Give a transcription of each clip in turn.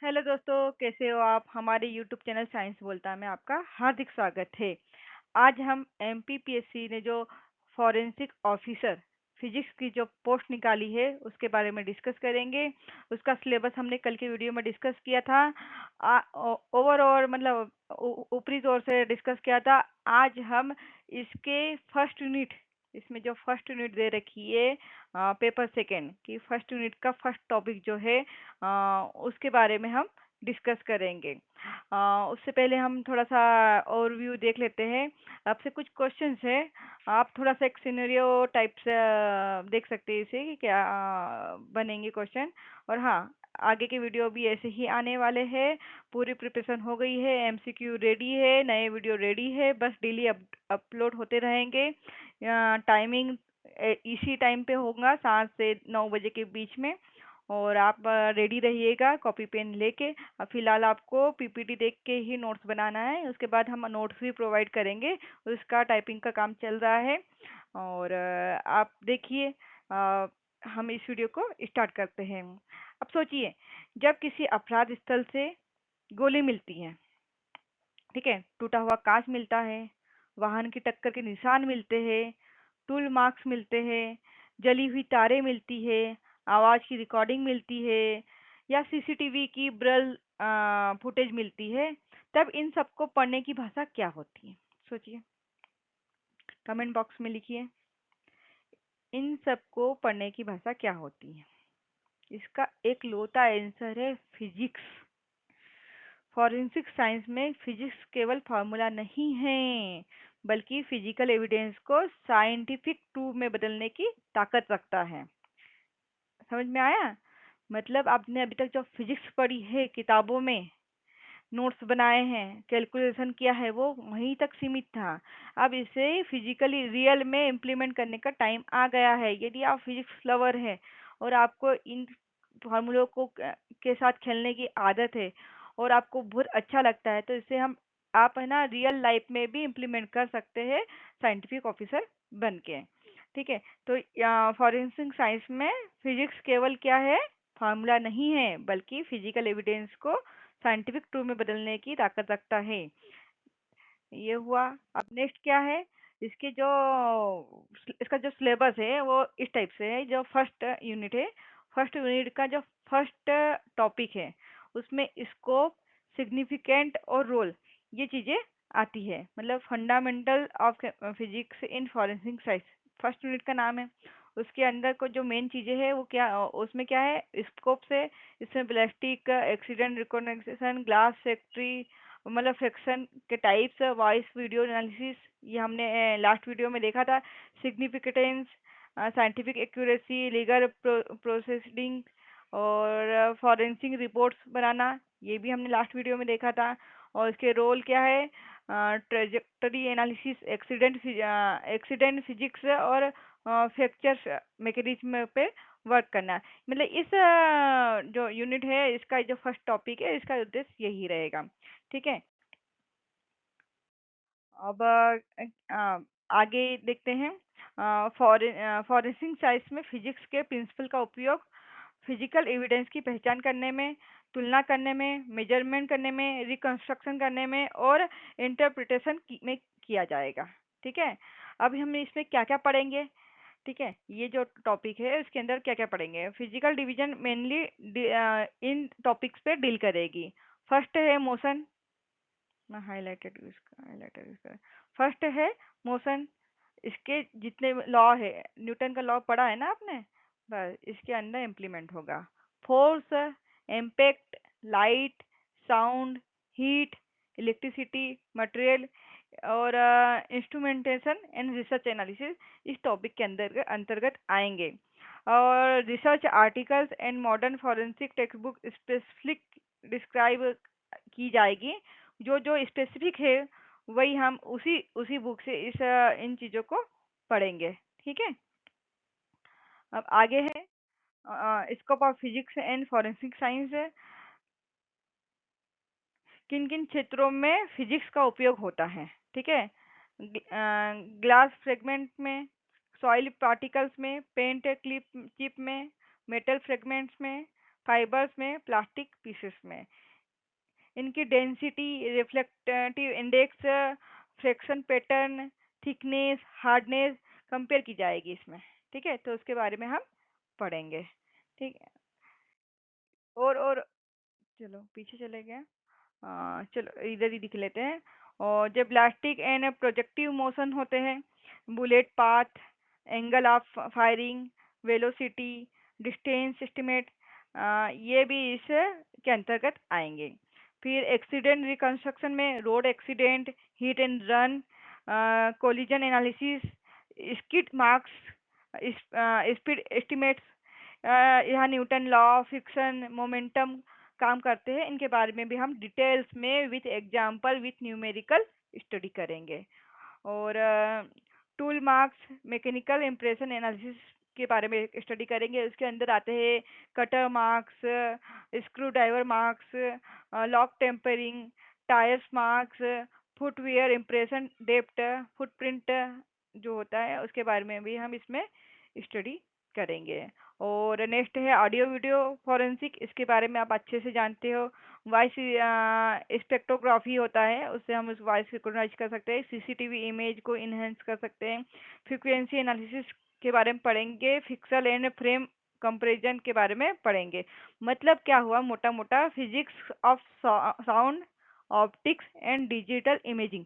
Hello दोस्तों, कैसे हो आप? हमारे यूट्यूब चैनल साइंस बोलता में आपका हार्दिक स्वागत है। आज हम एमपीपीएससी ने जो फॉरेंसिक ऑफिसर फिजिक्स की जो पोस्ट निकाली है उसके बारे में डिस्कस करेंगे। उसका सिलेबस हमने कल के वीडियो में डिस्कस किया था। ओवरऑल मतलब ऊपरी तौर से डिस्कस किया था। आज हम इसके फर्स्ट यूनिट, इसमें जो फर्स्ट यूनिट दे रखी है पेपर सेकेंड की फर्स्ट यूनिट का फर्स्ट टॉपिक जो है उसके बारे में हम डिस्कस करेंगे। उससे पहले हम थोड़ा सा ओवरव्यू देख लेते हैं। आपसे कुछ क्वेश्चंस है, आप थोड़ा सा एक सिनेरियो टाइप से देख सकते हैं इसे कि क्या बनेंगे क्वेश्चन। और हाँ, आगे के वीडियो भी ऐसे ही आने वाले हैं। पूरी प्रिपरेशन हो गई है, एमसीक्यू रेडी है, नए वीडियो रेडी है, बस डेली अपलोड होते रहेंगे। टाइमिंग इसी टाइम पे होगा, 7 से 9 बजे के बीच में। और आप रेडी रहिएगा कॉपी पेन लेके। फिलहाल आपको पीपीटी देख के ही नोट्स बनाना है, उसके बाद हम नोट्स भी प्रोवाइड करेंगे। उसका टाइपिंग का काम चल रहा है। और आप देखिए, हम इस वीडियो को स्टार्ट करते हैं। अब सोचिए, जब किसी अपराध स्थल से गोली मिलती है, ठीक है, टूटा हुआ कांच मिलता है, वाहन की टक्कर के निशान मिलते हैं, टूल मार्क्स मिलते हैं, जली हुई तारें मिलती है, आवाज की रिकॉर्डिंग मिलती है, या सीसीटीवी की ब्रल फुटेज मिलती है, तब इन सबको पढ़ने की भाषा क्या होती है? सोचिए, कमेंट बॉक्स में लिखिए, इन सबको पढ़ने की भाषा क्या होती है? इसका एक लौता आंसर है फिजिक्स। फॉरेंसिक साइंस में फिजिक्स केवल फार्मूला नहीं है, बल्कि फिजिकल एविडेंस को साइंटिफिक प्रूफ में बदलने की ताकत रखता है। समझ में आया? मतलब आपने अभी तक जो फिजिक्स पढ़ी है किताबों में, नोट्स बनाए हैं, कैलकुलेशन किया है, वो वहीं तक सीमित था। अब इसे फिजिकली रियल में इम्प्लीमेंट करने का टाइम आ गया है। यदि आप फिजिक्स लवर हैं और आपको इन फार्मूलों को के साथ खेलने की आदत है और आपको बहुत अच्छा लगता है, तो इसे हम आप है ना रियल लाइफ में भी इम्प्लीमेंट कर सकते हैं साइंटिफिक ऑफिसर बन के। ठीक है, तो फॉरेंसिक साइंस में फिजिक्स केवल क्या है, फार्मूला नहीं है, बल्कि फिजिकल एविडेंस को साइंटिफिक टूल में बदलने की ताकत रखता है। ये हुआ। अब नेक्स्ट क्या है, इसके जो इसका जो सिलेबस है वो इस टाइप से है। जो फर्स्ट यूनिट है, फर्स्ट यूनिट का जो फर्स्ट टॉपिक है, उसमें स्कोप, सिग्निफिकेंट और रोल, ये चीजें आती है। मतलब fundamental of physics in forensic science first unit का नाम है। उसके अंदर को जो मेन चीजें है वो क्या, उसमें क्या है, स्कोप से इसमें plastic accident recognition, glass factory, मतलब फ्रैक्शन के टाइप्स, वॉइस वीडियो एनालिसिस, ये हमने लास्ट वीडियो में देखा था। Significance, scientific accuracy, legal processing और फॉरेंसिक रिपोर्ट्स बनाना, ये भी हमने लास्ट वीडियो में देखा था। और इसके रोल क्या है, ट्रेजेक्टरी एनालिसिस, एक्सीडेंट फिजिक्स और फ्रैक्चर मैकेनिज्म पे वर्क करना। मतलब इस जो यूनिट है, इसका जो फर्स्ट टॉपिक है, इसका उद्देश्य यही रहेगा। ठीक है, अब आगे देखते हैं। फॉरेंसिक साइंस में फिजिक्स के प्रिंसिपल का उपयोग फिजिकल एविडेंस की पहचान करने में, तुलना करने में, मेजरमेंट करने में, रिकंस्ट्रक्शन करने में और इंटरप्रिटेशन में किया जाएगा। ठीक है, अब हम इसमें क्या क्या पढ़ेंगे? ठीक है, ये जो टॉपिक है इसके अंदर क्या क्या पढ़ेंगे? फिजिकल डिवीजन मेनली इन टॉपिक्स पे डील करेगी। फर्स्ट है मोशन, मैं हाईलाइटर यूज कर। फर्स्ट है मोशन, इसके जितने लॉ है, न्यूटन का लॉ पढ़ा है ना आपने, बस इसके अंदर इम्प्लीमेंट होगा। Force, impact, light, sound, heat, electricity, material और इंस्ट्रूमेंटेशन एंड रिसर्च एनालिसिस इस टॉपिक के अंदर अंतर्गत आएंगे। और research articles and modern forensic text book specific describe की जाएगी। जो जो स्पेसिफिक है वही हम उसी उसी बुक से इन चीज़ों को पढ़ेंगे। ठीक है, अब आगे है scope of physics and forensic science. किन किन क्षेत्रों में फिजिक्स का उपयोग होता है? ठीक है, ग्लास फ्रेगमेंट में, सॉइल पार्टिकल्स में, पेंट क्लिप चिप में, मेटल फ्रेगमेंट्स में, फाइबर्स में, प्लास्टिक पीसेस में। इनकी density, reflective index, fraction pattern, thickness, hardness compare की जाएगी इसमें। ठीक है, तो उसके बारे में हम पढ़ेंगे। ठीक है। और चलो पीछे चले गए। चलो इधर ही दिख लेते हैं। और जब प्लास्टिक एंड प्रोजेक्टिव मोशन होते हैं, bullet path, angle of firing, velocity, distance estimate, ये भी इस के अंतर्गत आएंगे। फिर एक्सीडेंट रिकंस्ट्रक्शन में road accident, hit and run, collision analysis, skid marks, speed estimates, यहाँ न्यूटन लॉ, फ्रिक्शन, मोमेंटम काम करते हैं। इनके बारे में भी हम डिटेल्स में with example with numerical study करेंगे। और tool marks, mechanical impression analysis के बारे में स्टडी करेंगे। उसके अंदर आते हैं cutter marks, screw driver marks, lock tampering, tyres marks, footwear impression depth, footprint जो होता है उसके बारे में भी हम इसमें स्टडी करेंगे। और नेक्स्ट है ऑडियो वीडियो फॉरेंसिक। इसके बारे में आप अच्छे से जानते हो। वॉइस स्पेक्ट्रोग्राफी होता है, उससे हम उस वॉइस रिकॉग्नाइज कर सकते हैं। सीसीटीवी इमेज को इनहेंस कर सकते हैं। फ्रीक्वेंसी एनालिसिस के बारे में पढ़ेंगे। पिक्सल एंड फ्रेम कंपैरिजन के बारे में पढ़ेंगे। मतलब क्या हुआ, मोटा मोटा physics of sound, optics and digital imaging,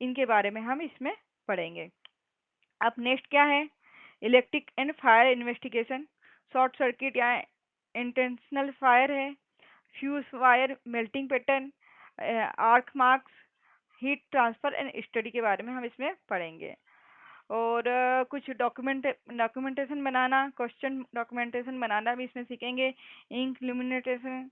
इनके बारे में हम इसमें पढ़ेंगे। अब नेक्स्ट क्या है, electric and fire investigation. Short circuit या इंटेंशनल फायर है, fuse wire melting pattern, arc marks, heat transfer and study के बारे में हम इसमें पढ़ेंगे। और कुछ डॉक्यूमेंटेशन बनाना, क्वेश्चन डॉक्यूमेंटेशन बनाना भी इसमें सीखेंगे। Ink illumination,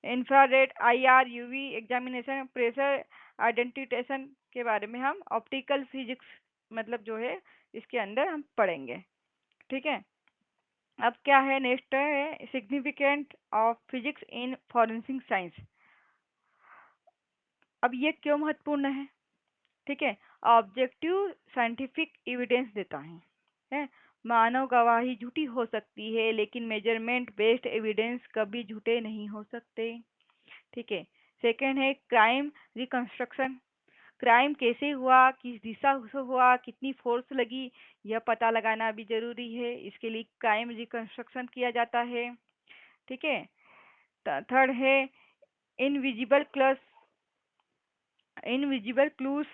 infrared, IR, UV examination, pressure indentation के बारे में हम ऑप्टिकल फिजिक्स मतलब जो है इसके अंदर हम पढ़ेंगे। ठीक है। अब क्या है, नेक्स्ट है significant of physics in forensic science. अब ये क्यों महत्वपूर्ण है? ठीक है, ऑब्जेक्टिव साइंटिफिक एविडेंस देता है। मानव गवाही झूठी हो सकती है, लेकिन मेजरमेंट बेस्ड एविडेंस कभी झूठे नहीं हो सकते। ठीक है। सेकंड है क्राइम रिकंस्ट्रक्शन। क्राइम कैसे हुआ, किस दिशा से हुआ, कितनी फोर्स लगी, यह पता लगाना भी जरूरी है। इसके लिए क्राइम रिकंस्ट्रक्शन किया जाता है। ठीक है। थर्ड है इनविजिबल क्लस इनविजिबल क्लूज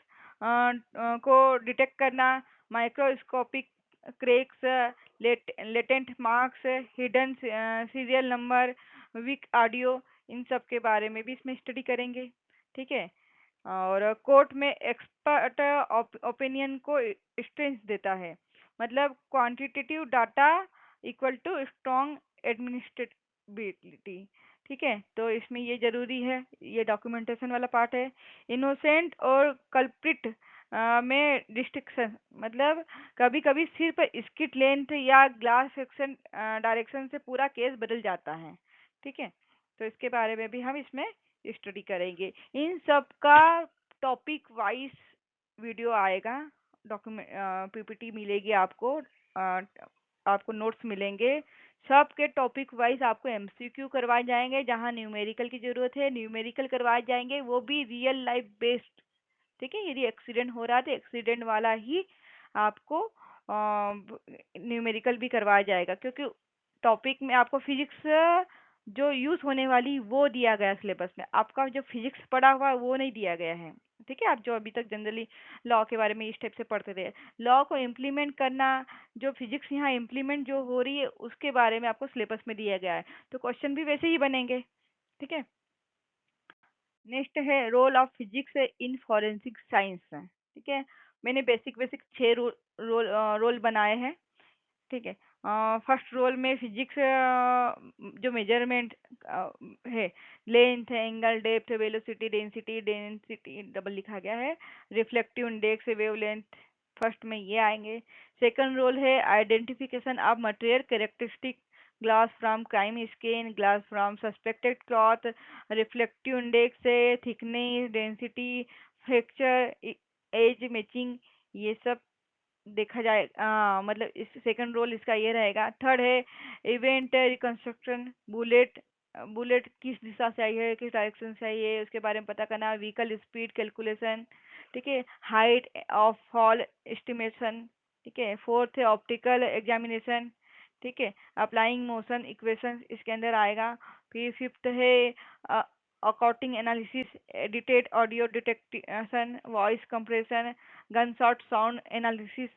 को डिटेक्ट करना, microscopic cracks, latent marks, hidden serial number, weak audio, इन सब के बारे में भी इसमें स्टडी करेंगे। ठीक है। और कोर्ट में एक्सपर्ट ओपिनियन को स्ट्रेंथ देता है। मतलब quantitative data equal to strong administrability. ठीक है, तो इसमें ये जरूरी है, ये डॉक्यूमेंटेशन वाला पार्ट है। इनोसेंट और कल्प्रिट में डिस्टिंक्शन, मतलब कभी कभी सिर्फ स्किट लेंथ या ग्लास सेक्शन डायरेक्शन से पूरा केस बदल जाता है। ठीक है, तो इसके बारे में भी हम इसमें स्टडी करेंगे। इन सब का टॉपिक वाइज वीडियो आएगा, डॉक्यूमेंट पीपीटी मिलेगी आपको, आपको नोट्स मिलेंगे। सब के टॉपिक वाइज आपको एमसीक्यू करवाए जाएंगे। जहां न्यूमेरिकल की जरूरत है न्यूमेरिकल करवाए जाएंगे, वो भी रियल लाइफ बेस्ड। ठीक है, यदि एक्सीडेंट हो रहा है तो एक्सीडेंट वाला ही आपको न्यूमेरिकल भी करवाया जाएगा, क्योंकि टॉपिक में आपको फिजिक्स जो यूज होने वाली वो दिया गया सिलेबस में। आपका जो फिजिक्स पढ़ा हुआ है वो नहीं दिया गया है। ठीक है, आप जो अभी तक जनरली लॉ के बारे में इस टाइप से पढ़ते थे, लॉ को इम्प्लीमेंट करना, जो फिजिक्स यहाँ इम्प्लीमेंट जो हो रही है उसके बारे में आपको सिलेबस में दिया गया है, तो क्वेश्चन भी वैसे ही बनेंगे। ठीक है। नेक्स्ट है role of physics in forensic science. ठीक है, मैंने बेसिक बेसिक 6 रोल बनाए हैं। ठीक है। फर्स्ट रोल में फिजिक्स जो मेजरमेंट है, length, angle, depth, velocity, density, density double लिखा गया है, रिफ्लेक्टिव इंडेक्स, वेवलेंथ, फर्स्ट में ये आएंगे। सेकंड रोल है identification of material characteristic, glass from crime scene, glass from suspected cloth, reflective index है, thickness, density, fracture, edge matching, ये सब देखा जाए। मतलब इस सेकंड रोल इसका ये रहेगा। थर्ड है इवेंट रिकंस्ट्रक्शन, बुलेट बुलेट किस दिशा से आई है, किस डायरेक्शन से आई है, उसके बारे में पता करना। व्हीकल स्पीड कैलकुलेशन, ठीक है। हाइट ऑफ फॉल एस्टिमेशन, ठीक है। फोर्थ है ऑप्टिकल एग्जामिनेशन, ठीक है। अप्लाइंग मोशन इक्वेशन इसके अंदर आएगा। फिर फिफ्थ है according analysis, edited audio detection, voice compression, gun shot sound analysis,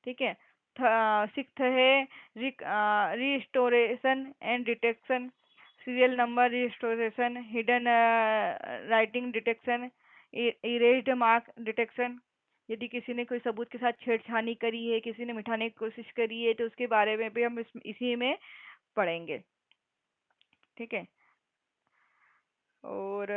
ठीक है। सिक्स्थ है restoration and detection, serial number restoration, hidden writing detection, erased mark detection. यदि किसी ने कोई सबूत के साथ छेड़छानी करी है, किसी ने मिटाने की कोशिश करी है, तो उसके बारे में भी हम इसी में पढ़ेंगे, ठीक है। और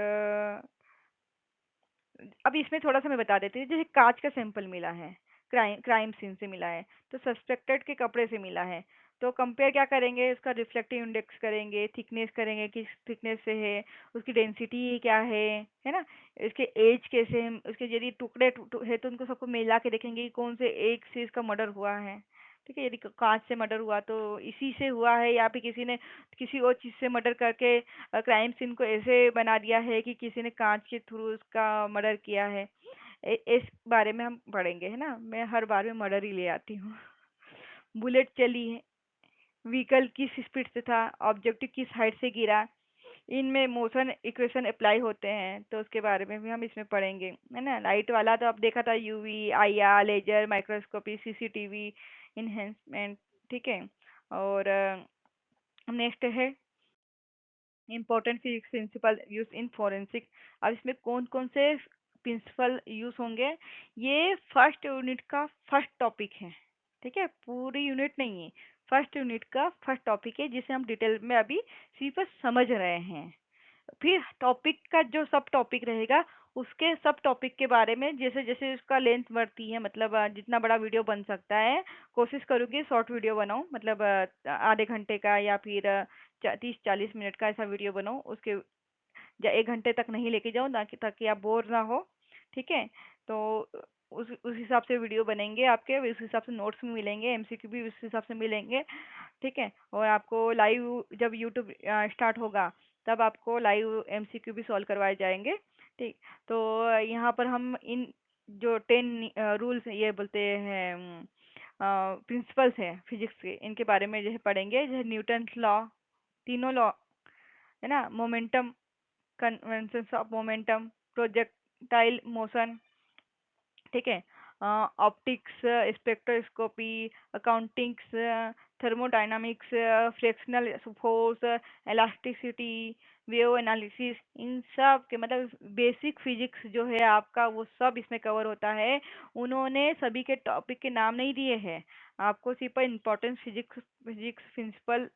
अब इसमें थोड़ा सा मैं बता देती हूँ। जैसे कांच का सैंपल मिला है, क्राइम सीन से मिला है, तो सस्पेक्टेड के कपड़े से मिला है, तो कंपेयर क्या करेंगे, उसका रिफ्लेक्टिव इंडेक्स करेंगे, थिकनेस करेंगे, किस थिकनेस से है, उसकी डेंसिटी क्या है ना, इसके एज कैसे है, उसके यदि टुकड़े है तो उनको सबको मिला के देखेंगे कि कौन से एक से इसका मर्डर हुआ है, ठीक है। यदि कांच से मर्डर हुआ तो इसी से हुआ है, या फिर किसी ने किसी और चीज से मर्डर करके क्राइम सीन को ऐसे बना दिया है कि किसी ने कांच के थ्रू उसका मर्डर किया है। इस बारे में हम पढ़ेंगे, है ना। मैं हर बार में मर्डर ही ले आती हूँ। बुलेट चली है, व्हीकल किस स्पीड से था, ऑब्जेक्टिव किस हाइट से गिरा, इनमें मोशन इक्वेशन अप्लाई होते हैं, तो उसके बारे में भी हम इसमें पढ़ेंगे, है ना। लाइट वाला तो आप देखा था, UV, IR, laser, microscopy, CCTV, enhancement, ठीक है। और नेक्स्ट है important physics principle use in forensic. अब इसमें कौन कौन से प्रिंसिपल यूज होंगे, ये फर्स्ट यूनिट का फर्स्ट टॉपिक है, ठीक है। पूरी यूनिट नहीं है, फर्स्ट यूनिट का फर्स्ट टॉपिक है, जिसे हम डिटेल में अभी सिर्फ समझ रहे हैं। फिर टॉपिक का जो सब टॉपिक रहेगा, उसके सब टॉपिक के बारे में जैसे जैसे उसका लेंथ बढ़ती है, मतलब जितना बड़ा वीडियो बन सकता है, कोशिश करूंगी शॉर्ट वीडियो बनाऊं, मतलब आधे घंटे का या फिर 30-40 मिनट का ऐसा वीडियो बनाऊं, उसके 1 घंटे तक नहीं लेके जाऊं, ताकि ताकि आप बोर ना हो, ठीक है। तो उस हिसाब से वीडियो बनेंगे आपके, उस हिसाब से नोट्स भी मिलेंगे, एमसीक्यू भी उस हिसाब से मिलेंगे, ठीक है। और आपको लाइव जब यूट्यूब स्टार्ट होगा, तब आपको लाइव एमसीक्यू भी सॉल्व करवाए जाएंगे, ठीक। तो यहाँ पर हम इन जो 10 रूल्स ये बोलते हैं प्रिंसिपल्स हैं फिजिक्स के, इनके बारे में जो है पढ़ेंगे, जैसे न्यूटन लॉ, तीनों लॉ, है ना। Momentum, conventions of momentum, projectile motion, ठीक है। Optics, spectroscopy, accountings, thermodynamics, fractional force, elasticity, wave analysis, इन सब के मतलब बेसिक फिजिक्स जो है आपका, वो सब इसमें कवर होता है। उन्होंने सभी के टॉपिक के नाम नहीं दिए हैं, आपको सिर्फ important physics physics principle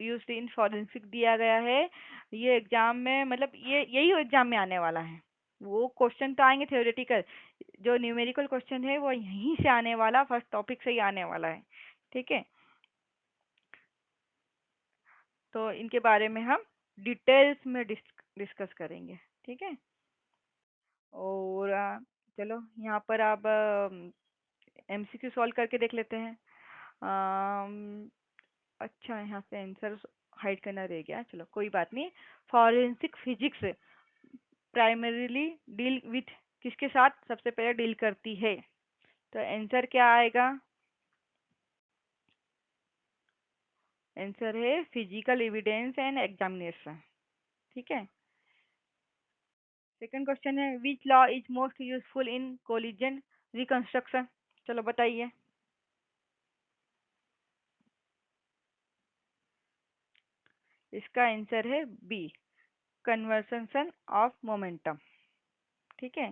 used in forensic दिया गया है। ये एग्जाम में मतलब ये यही एग्जाम में आने वाला है। वो क्वेश्चन तो आएंगे थ्योरेटिकल, जो न्यूमेरिकल क्वेश्चन है वो यहीं से आने वाला, फर्स्ट टॉपिक से ही आने वाला है, ठीक है। तो इनके बारे में हम डिटेल्स में डिस्कस करेंगे, ठीक है। और चलो यहाँ पर आप एमसीक्यू सॉल्व करके देख लेते हैं। अम, अच्छा, यहाँ से आंसर हाइड करना रह गया, चलो कोई बात नहीं। Forensic physics primarily deal with किसके साथ सबसे पहले डील करती है, तो आंसर क्या आएगा, आंसर है फिजिकल एविडेंस एंड एग्जामिनेशन, ठीक है। सेकंड क्वेश्चन है which law is most useful in collision reconstruction, चलो बताइए। इसका आंसर है बी, कन्वर्सेशन ऑफ मोमेंटम, ठीक है।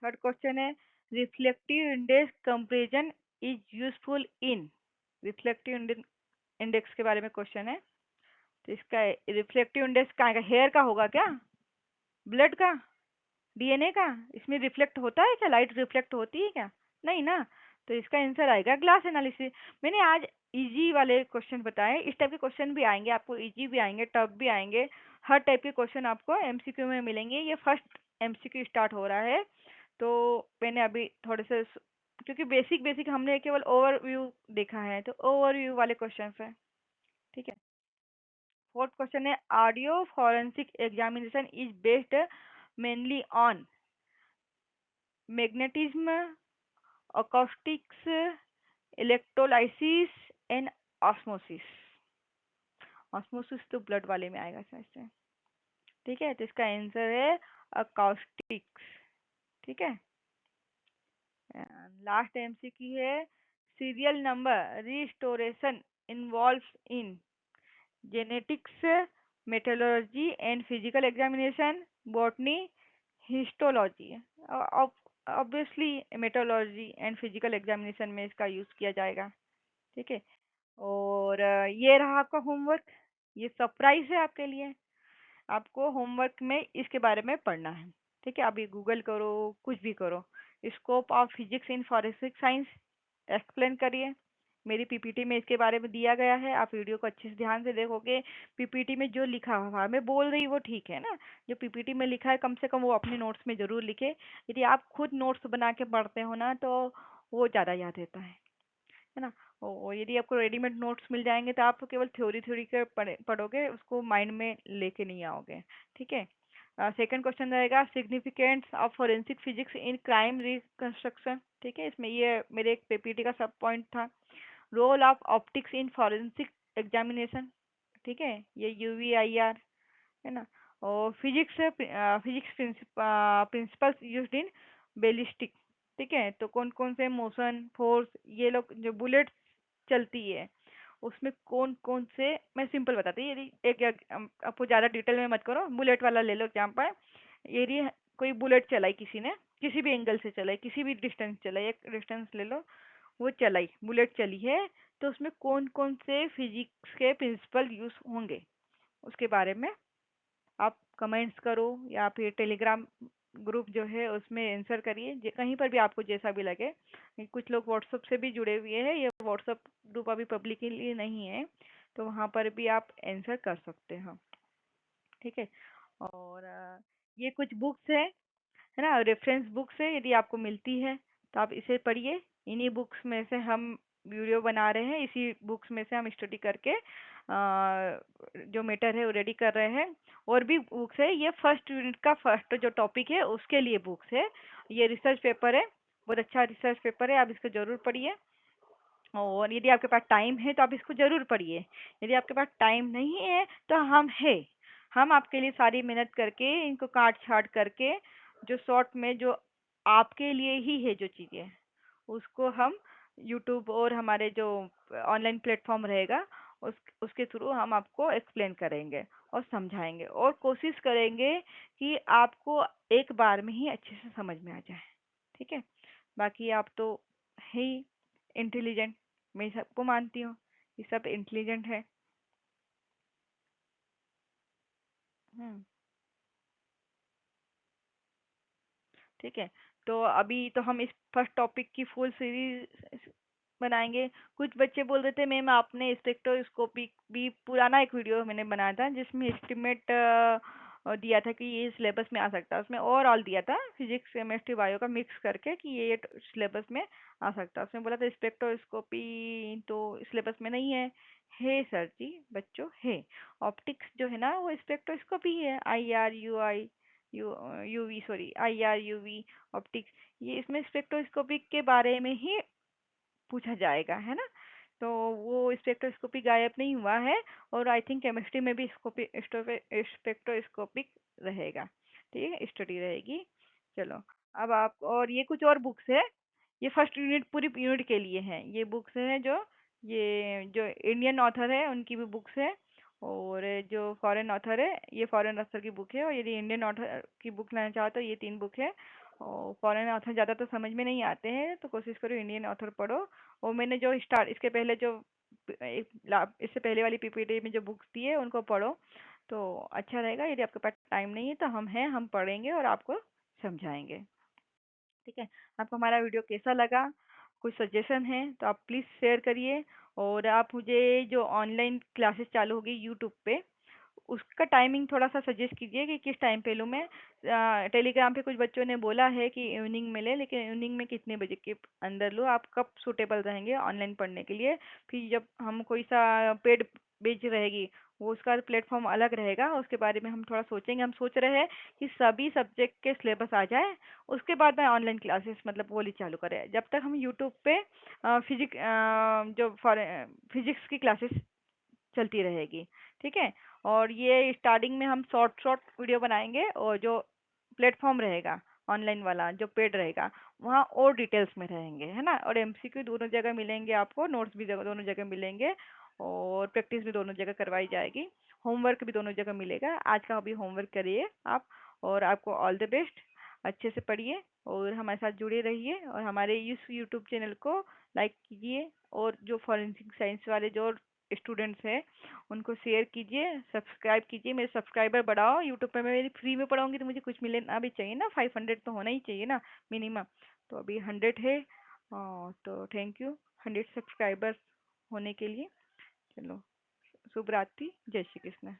थर्ड क्वेश्चन है reflective index comparison is useful in, reflective index के बारे में क्वेश्चन है, तो इसका रिफ्लेक्टिव इंडेक्स का हेयर का होगा क्या, ब्लड का, डीएनए का, इसमें रिफ्लेक्ट होता है क्या, लाइट रिफ्लेक्ट होती है क्या, नहीं ना। तो इसका आंसर आएगा ग्लास एनालिसिस। मैंने आज इजी वाले क्वेश्चन बताए, इस टाइप के क्वेश्चन भी आएंगे आपको, इजी भी आएंगे, टफ भी आएंगे, हर टाइप के क्वेश्चन आपको एमसीक्यू में मिलेंगे। ये फर्स्ट एमसीक्यू स्टार्ट हो रहा है, तो मैंने अभी थोड़े से क्योंकि बेसिक बेसिक हमने केवल ओवरव्यू देखा है, तो ओवरव्यू वाले क्वेश्चन है, ठीक है। फोर्थ क्वेश्चन है, audio forensic examination is based mainly on magnetism, acoustics, electrolysis and osmosis. Osmosis तो ब्लड वाले में आएगा समझ से। ठीक है, तो इसका आंसर है अकाउस्टिक्स। ठीक है, लास्ट एमसीक्यू है, serial number restoration involves in genetics, metallurgy and physical examination, botany, histology. Obviously metallurgy and physical examination में इसका यूज किया जाएगा। ठीक है, और ये रहा आपका होमवर्क। ये सरप्राइज है आपके लिए। आपको होमवर्क में इसके बारे में पढ़ना है। ठीक है, आप ये गूगल करो, कुछ भी करो, scope of physics in forensic science explain करिए। मेरी पीपीटी में इसके बारे में दिया गया है, आप वीडियो को अच्छे से ध्यान से देखोगे। पीपीटी में जो लिखा हुआ है, मैं बोल रही वो ठीक है ना, जो पीपीटी में लिखा है कम से कम वो अपने नोट्स में जरूर लिखे। यदि आप खुद नोट्स बना के पढ़ते हो ना, तो वो ज़्यादा याद रहता है ना। और यदि आपको रेडीमेड नोट्स मिल जाएंगे तो आप केवल थ्योरी थ्योरी के पढ़ोगे, उसको माइंड में लेके नहीं आओगे। ठीक है, सेकंड क्वेश्चन रहेगा, significance of forensic physics in crime reconstruction. ठीक है, इसमें ये मेरे एक पीपीटी का सब पॉइंट था। Role of optics in forensic examination. ठीक है, ये यूवीआईआर है ना। और physics physics principles used in ballistic. ठीक है, तो कौन कौन से मोशन फोर्स, ये लोग जो बुलेट चलती है उसमें कौन कौन से, मैं सिंपल बताती हूँ। यदि आपको ज़्यादा डिटेल में मत करो, बुलेट वाला ले लो एग्जाम्पल। यदि कोई बुलेट चलाई किसी ने, किसी भी एंगल से चलाई, किसी भी डिस्टेंस चलाई, एक डिस्टेंस ले लो, वो चलाई, बुलेट चली है, तो उसमें कौन कौन से फिजिक्स के प्रिंसिपल यूज होंगे, उसके बारे में आप कमेंट्स करो, या फिर टेलीग्राम ग्रुप जो है उसमें आंसर करिए, कहीं पर भी आपको जैसा भी लगे। कुछ लोग व्हाट्सएप से भी जुड़े हुए हैं, ये व्हाट्सएप ग्रुप अभी पब्लिकली नहीं है, तो वहाँ पर भी आप आंसर कर सकते हो। ठीक है, और ये कुछ बुक्स है ना, रेफरेंस बुक्स है, यदि आपको मिलती है तो आप इसे पढ़िए। इन्हीं बुक्स में से हम वीडियो बना रहे हैं, इसी बुक्स में से हम स्टडी करके जो मैटर है वो रेडी कर रहे हैं। और भी बुक्स है, ये फर्स्ट यूनिट का फर्स्ट जो टॉपिक है उसके लिए बुक्स है। ये रिसर्च पेपर है, बहुत अच्छा रिसर्च पेपर है, आप इसको जरूर पढ़िए। और यदि आपके पास टाइम है तो आप इसको जरूर पढ़िए। यदि आपके पास टाइम नहीं है तो हम आपके लिए सारी मेहनत करके इनको काट छाट करके, जो शॉर्ट में जो आपके लिए ही है जो चीज़ें, उसको हम यूट्यूब और हमारे जो ऑनलाइन प्लेटफॉर्म रहेगा उसके थ्रू हम आपको एक्सप्लेन करेंगे और समझाएंगे, और कोशिश करेंगे कि आपको एक बार में ही अच्छे से समझ में आ जाए। ठीक है, बाकी आप तो है ही इंटेलिजेंट, मैं सबको मानती हूँ, ये सब इंटेलिजेंट है। हम्म। ठीक है, तो अभी तो हम इस फर्स्ट टॉपिक की फुल सीरीज बनाएंगे। कुछ बच्चे बोल रहे थे मैम आपने स्पेक्ट्रोस्कोपिक भी पुराना एक वीडियो मैंने बनाया था जिसमें एस्टिमेट दिया था कि ये सिलेबस में आ सकता है, उसमें ओवरऑल दिया था फिजिक्स केमिस्ट्री बायो का मिक्स करके कि ये सिलेबस में आ सकता है। उसमें बोला था स्पेक्ट्रोस्कोपी तो सिलेबस में नहीं है सर जी बच्चों है। ऑप्टिक्स जो है ना वो स्पेक्ट्रोस्कोपी है, IR UI UV sorry IR UV optics, ये इसमें स्पेक्ट्रोस्कोपिक के बारे में ही पूछा जाएगा, है ना। तो वो स्पेक्ट्रोस्कोपी गायब नहीं हुआ है, और आई थिंक केमिस्ट्री में भी स्पेक्ट्रोस्कोपिक रहेगा। ठीक है, स्टडी रहेगी। चलो, अब आप, और ये कुछ और बुक्स है, ये फर्स्ट यूनिट पूरी यूनिट के लिए है, ये बुक्स है जो, ये जो इंडियन ऑथर है उनकी भी बुक्स है, और जो फॉरेन ऑथर है ये फॉरेन ऑथर की बुक है, और यदि इंडियन ऑथर की बुक लेना चाहो तो ये 3 बुक है। और फॉरेन ऑथर ज़्यादा तो समझ में नहीं आते हैं, तो कोशिश करो इंडियन ऑथर पढ़ो। और मैंने जो स्टार्ट इसके पहले जो इससे पहले वाली पीपीटी में जो बुक्स दी है उनको पढ़ो, तो अच्छा रहेगा। यदि आपके पास टाइम नहीं है तो हम हैं, हम पढ़ेंगे और आपको समझाएंगे। ठीक है, आपको हमारा वीडियो कैसा लगा, कुछ सजेशन है तो आप प्लीज़ शेयर करिए। और आप मुझे जो ऑनलाइन क्लासेस चालू होगी यूट्यूब पे, उसका टाइमिंग थोड़ा सा सजेस्ट कीजिए कि किस टाइम पे लूँ मैं। टेलीग्राम पे कुछ बच्चों ने बोला है कि इवनिंग में ले, लेकिन इवनिंग में कितने बजे के अंदर लूँ, आप कब सूटेबल रहेंगे ऑनलाइन पढ़ने के लिए। फिर जब हम कोई सा पेड बेच रहेगी वो उसका प्लेटफॉर्म अलग रहेगा, उसके बारे में हम थोड़ा सोचेंगे। हम सोच रहे हैं कि सभी सब्जेक्ट के सिलेबस आ जाए, उसके बाद में ऑनलाइन क्लासेस मतलब वो वाली चालू करें। जब तक हम यूट्यूब पे जो फिजिक्स की क्लासेस चलती रहेगी, ठीक है। और ये स्टार्टिंग में हम शॉर्ट शॉर्ट वीडियो बनाएंगे, और जो प्लेटफॉर्म रहेगा ऑनलाइन वाला जो पेड रहेगा, वहाँ और डिटेल्स में रहेंगे, है ना। और एमसीक्यू दोनों जगह मिलेंगे आपको, नोट्स भी दोनों जगह मिलेंगे, और प्रैक्टिस भी दोनों जगह करवाई जाएगी। होमवर्क भी दोनों जगह मिलेगा। आज का अभी होमवर्क करिए आप, और आपको ऑल द बेस्ट। अच्छे से पढ़िए और हमारे साथ जुड़े रहिए, और हमारे इस यूट्यूब चैनल को लाइक कीजिए, और जो फॉरेंसिक साइंस वाले जो स्टूडेंट्स हैं उनको शेयर कीजिए, सब्सक्राइब कीजिए। मेरे सब्सक्राइबर बढ़ाओ। यूट्यूब पे मैं मेरी फ्री में पढ़ाऊंगी तो मुझे कुछ मिलना भी चाहिए ना, 500 तो होना ही चाहिए ना मिनिमम। तो अभी 100 है। तो थैंक यू 100 सब्सक्राइबर्स होने के लिए। चलो, शुभ रात्रि, जय श्री कृष्ण।